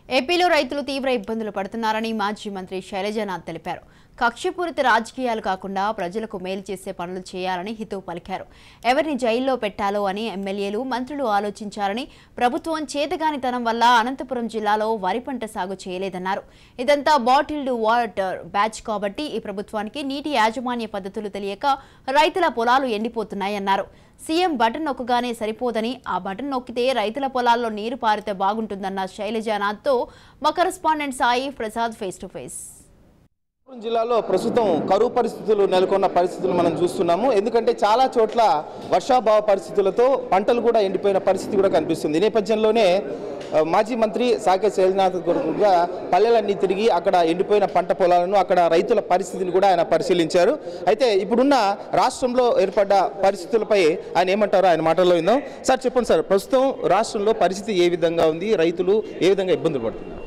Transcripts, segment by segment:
ఏపీలో రైతులు తీవ్ర ఇబ్బందులు పడుతున్నారని మాజీ మంత్రి శైలజనాథ్ తెలిపారు. కక్షపూరిత రాజకీయాలు కాకుండా ప్రజలకు మేలు చేసే పనులు చేయాలని హితవు పలికారు. ఎవరిని జైల్లో పెట్టాలో అని ఎమ్మెల్యేలు, మంత్రులు ఆలోచించారని, ప్రభుత్వం చేతగానితనం వల్ల అనంతపురం జిల్లాలో వరి పంట సాగు చేయలేదన్నారు. ఇదంతా బాటిల్డ్ వాటర్ బ్యాచ్ కాబట్టి ఈ ప్రభుత్వానికి నీటి యాజమాన్య పద్ధతులు తెలియక రైతుల పొలాలు ఎండిపోతున్నాయన్నారు. సీఎం బటన్ నొక్కగానే సరిపోదని, ఆ బటన్ నొక్కితే రైతుల పొలాల్లో నీరు పారితే బాగుంటుందన్న శైలజనాథ్తో మా correspondent Sai Prasad face to face. జిల్లాలో ప్రస్తుతం కరువు పరిస్థితులు నెలకొన్న పరిస్థితులు మనం చూస్తున్నాము. ఎందుకంటే చాలా చోట్ల వర్షాభావ పరిస్థితులతో పంటలు కూడా ఎండిపోయిన పరిస్థితి కూడా కనిపిస్తుంది. ఈ నేపథ్యంలోనే మాజీ మంత్రి సాకే శైలజనాథ్ కూడా పల్లెలన్నీ తిరిగి అక్కడ ఎండిపోయిన పంట పొలాలను, అక్కడ రైతుల పరిస్థితిని కూడా ఆయన పరిశీలించారు. అయితే ఇప్పుడున్న రాష్ట్రంలో ఏర్పడ్డ పరిస్థితులపై ఆయన ఏమంటారో ఆయన మాటల్లో విందాం. సార్ చెప్పండి సార్, ప్రస్తుతం రాష్ట్రంలో పరిస్థితి ఏ విధంగా ఉంది, రైతులు ఏ విధంగా ఇబ్బందులు పడుతున్నారు?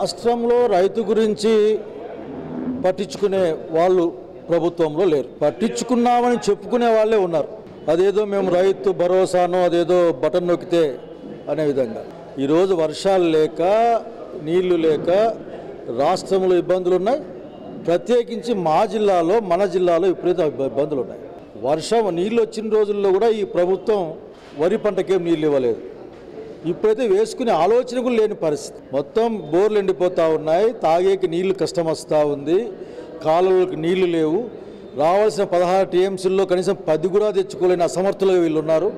రాష్ట్రంలో రైతు గురించి పట్టించుకునే వాళ్ళు ప్రభుత్వంలో లేరు. పట్టించుకున్నామని చెప్పుకునే వాళ్ళే ఉన్నారు. అదేదో మేము రైతు భరోసానో అదేదో బటన్ నొక్కితే అనే విధంగా. ఈరోజు వర్షాలు లేక, నీళ్లు లేక రాష్ట్రంలో ఇబ్బందులు ఉన్నాయి. ప్రత్యేకించి మన జిల్లాలో విపరీత ఇబ్బందులు ఉన్నాయి. నీళ్ళు వచ్చిన రోజుల్లో కూడా ఈ ప్రభుత్వం వరి పంటకేం నీళ్ళు ఇవ్వలేదు. ఇప్పుడైతే వేసుకునే ఆలోచన కూడా లేని పరిస్థితి. మొత్తం బోర్లు ఎండిపోతూ ఉన్నాయి, తాగేకి నీళ్లు కష్టం వస్తూ ఉంది, కాలువలకు నీళ్లు లేవు. రావాల్సిన 16 టీఎంసీల్లో కనీసం 10 కూడా తెచ్చుకోలేని అసమర్థులుగా వీళ్ళు ఉన్నారు.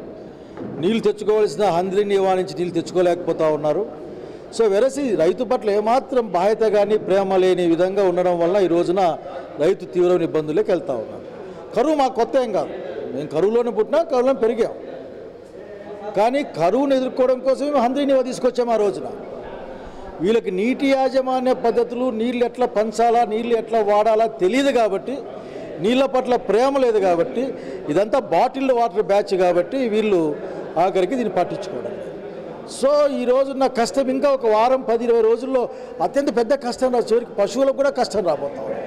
నీళ్లు తెచ్చుకోవాల్సిన హంద్రీనివా నుంచి నీళ్ళు తెచ్చుకోలేకపోతూ ఉన్నారు. సో వెరసి రైతు పట్ల ఏమాత్రం బాధ్యత కానీ ప్రేమ లేని విధంగా ఉండడం వల్ల ఈ రోజున రైతు తీవ్రమైన ఇబ్బందులకు వెళ్తూ ఉన్నారు. కరువు మాకు కొత్త ఏం కాదు, మేము కరువులోనే పుట్టినా కరువులో పెరిగాం. కానీ కరువును ఎదుర్కోవడం కోసం మేము హంద్రీనివా తీసుకొచ్చాము. ఆ రోజున వీళ్ళకి నీటి యాజమాన్య పద్ధతులు, నీళ్ళు ఎట్లా పంచాలా, నీళ్ళు ఎట్లా వాడాలా తెలియదు కాబట్టి, నీళ్ళ పట్ల ప్రేమ లేదు కాబట్టి, ఇదంతా బాటిల్డ్ వాటర్ బ్యాచ్ కాబట్టి వీళ్ళు ఆఖరికి దీన్ని పట్టించుకోవడం. సో ఈ రోజున్న కష్టం ఇంకా ఒక వారం 10-20 రోజుల్లో అత్యంత పెద్ద కష్టం రా, చివరికి పశువులకు కూడా కష్టం రాబోతా ఉంది.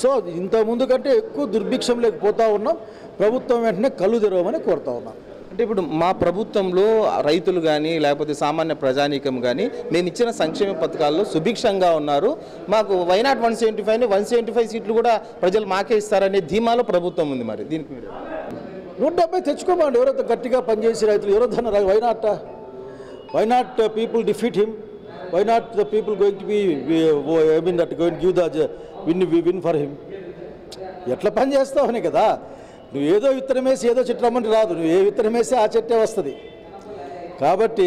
సో ఇంతకుముందు కంటే ఎక్కువ దుర్భిక్షం లేకపోతూ ఉన్నాం. ప్రభుత్వం వెంటనే కళ్ళు తెరవమని కోరుతా ఉన్నాం. అంటే ఇప్పుడు మా ప్రభుత్వంలో రైతులు కానీ లేకపోతే సామాన్య ప్రజానీకం కానీ మేము ఇచ్చిన సంక్షేమ పథకాల్లో సుభిక్షంగా ఉన్నారు, మాకు వైనాట్ 175 సీట్లు కూడా ప్రజలు మాకే ఇస్తారనే ధీమాలో ప్రభుత్వం ఉంది. మరి దీనికి మీరు 170 తెచ్చుకోమండి. ఎవరైతే గట్టిగా పనిచేసి రైతులు ఎవరొద్దన్నారు? Why not people defeat him, why not the people going to be going give the win for him. ఎట్లా పని చేస్తావని కదా. నువ్వు ఏదో విత్తనం వేసి ఏదో చెట్టు రమ్మంటే రాదు, నువ్వు ఏ విత్తనం వేసి ఆ చెట్టే వస్తుంది. కాబట్టి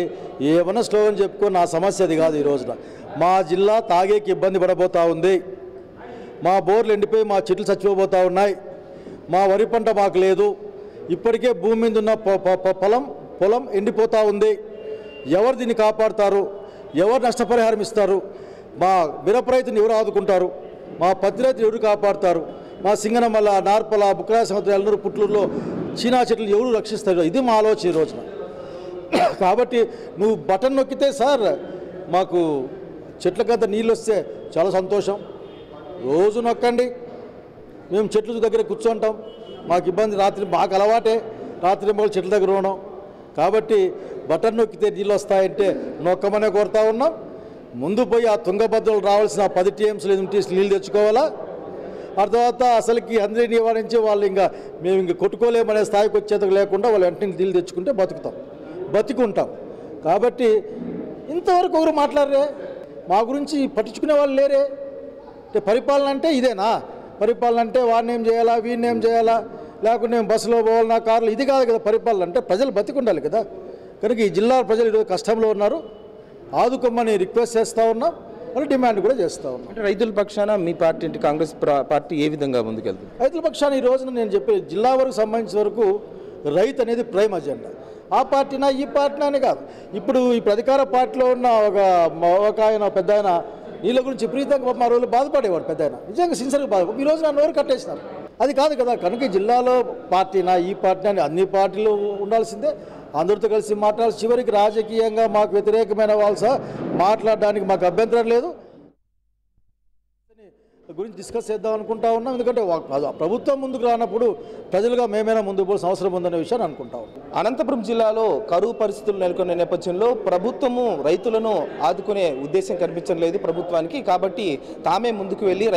ఏమన్నా స్లోగన్ చెప్పుకో, నా సమస్య అది కాదు. ఈ రోజున మా జిల్లా తాగేకి ఇబ్బంది పడబోతూ ఉంది, మా బోర్లు ఎండిపోయి మా చెట్లు చచ్చిపోతూ ఉన్నాయి, మా వరి పంట మాకు లేదు, ఇప్పటికే భూమి మీద ఉన్న పొలం ఎండిపోతూ ఉంది. ఎవరు దీన్ని కాపాడుతారు? ఎవరు నష్టపరిహారం ఇస్తారు? మా మిరప రైతుని ఎవరు ఆదుకుంటారు? మా పత్తి రైతులు ఎవరు కాపాడుతారు? మా సింగనమల్ల, నార్పల, బుక్రా సముద్రం, ఎల్లూరు, పుట్లూరులో చీనా చెట్లు ఎవరు రక్షిస్తారు? ఇది మా ఆలోచన ఈ రోజున. కాబట్టి నువ్వు బటన్ నొక్కితే సార్ మాకు చెట్లకంత నీళ్ళు వస్తే చాలా సంతోషం. రోజు నొక్కండి, మేము చెట్ల దగ్గర కూర్చుంటాం. మాకు ఇబ్బంది, రాత్రి మాకు అలవాటే రాత్రి మూడు చెట్ల దగ్గర ఉండడం. కాబట్టి బటన్ నొక్కితే నీళ్ళు వస్తాయంటే నొక్కమనే కోరుతా ఉన్నాం. ముందు పోయి ఆ తుంగభద్రలు రావాల్సిన 10 టీఎంసీలు నీళ్ళు తెచ్చుకోవాలా. ఆ తర్వాత అసలుకి అందరినీ నివారించి వాళ్ళు మేము ఇంకా కొట్టుకోలేమనే స్థాయికి వచ్చేందుకు లేకుండా వాళ్ళు వెంటనే నీళ్ళు తెచ్చుకుంటే బతుకుంటాం. కాబట్టి ఇంతవరకు ఒకరు మాట్లాడరే, మా గురించి పట్టించుకునే వాళ్ళు లేరే. అంటే పరిపాలన అంటే ఇదేనా? పరిపాలన అంటే వాడిని ఏం చేయాలా, వీడిని ఏం చేయాలా, లేకుంటే నేను బస్సులో పోవాలన్నా, కార్లు, ఇది కాదు కదా పరిపాలన అంటే. ప్రజలు బతికుండాలి కదా. కనుక ఈ జిల్లా ప్రజలు ఈరోజు కష్టంలో ఉన్నారు, ఆదుకోమని రిక్వెస్ట్ చేస్తూ ఉన్నాం, వాళ్ళు డిమాండ్ కూడా చేస్తూ ఉన్నాం. అంటే రైతుల పక్షాన మీ పార్టీ అంటే కాంగ్రెస్ పార్టీ ఏ విధంగా ముందుకెళ్తుంది? రైతుల పక్షాన ఈ రోజున నేను చెప్పే జిల్లా వరకు సంబంధించిన వరకు రైతు అనేది ప్రైమ్ అజెండా. ఆ పార్టీనా ఈ పార్టీనా అని కాదు. ఇప్పుడు అధికార పార్టీలో ఉన్న ఒక ఆయన పెద్ద ఆయన నీళ్ళ గురించి విపరీతంగా మా రోజులు బాధపడేవాడు. పెద్ద ఆయన నిజంగా సిన్సియర్గా బాధపడి ఈ రోజు నన్ను ఎవరు కట్టేసినారు. అది కాదు కదా. కనుక జిల్లాలో పార్టీనా ఈ పార్టీనా అని అన్ని పార్టీలు ఉండాల్సిందే. అందరితో కలిసి మాట్లాడాలి. చివరికి రాజకీయంగా మాకు వ్యతిరేకమైన వాళ్ళు మాట్లాడడానికి మాకు అభ్యంతరం లేదు. గురించి డిస్కస్ చేద్దాం అనుకుంటా ఉన్నాం. ఎందుకంటే ప్రభుత్వం ముందుకు రానప్పుడు ప్రజలుగా మేమైనా ముందుకు పోవాల్సిన అవసరం ఉందనే విషయాన్ని అనుకుంటా ఉన్నాం. అనంతపురం జిల్లాలో కరువు పరిస్థితులు నెలకొన్న నేపథ్యంలో ప్రభుత్వము రైతులను ఆదుకునే ఉద్దేశం కనిపించడం లేదు ప్రభుత్వానికి. కాబట్టి తామే ముందుకు వెళ్ళి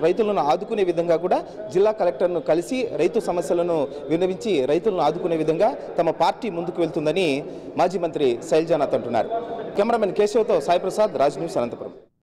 రైతులను ఆదుకునే విధంగా కూడా జిల్లా కలెక్టర్ను కలిసి రైతు సమస్యలను విన్నవించి రైతులను ఆదుకునే విధంగా తమ పార్టీ ముందుకు వెళ్తుందని మాజీ మంత్రి శైలజానాథ్ అంటున్నారు. కెమెరామెన్ కేశవ్తో సాయి ప్రసాద్, రాజ్ న్యూస్, అనంతపురం.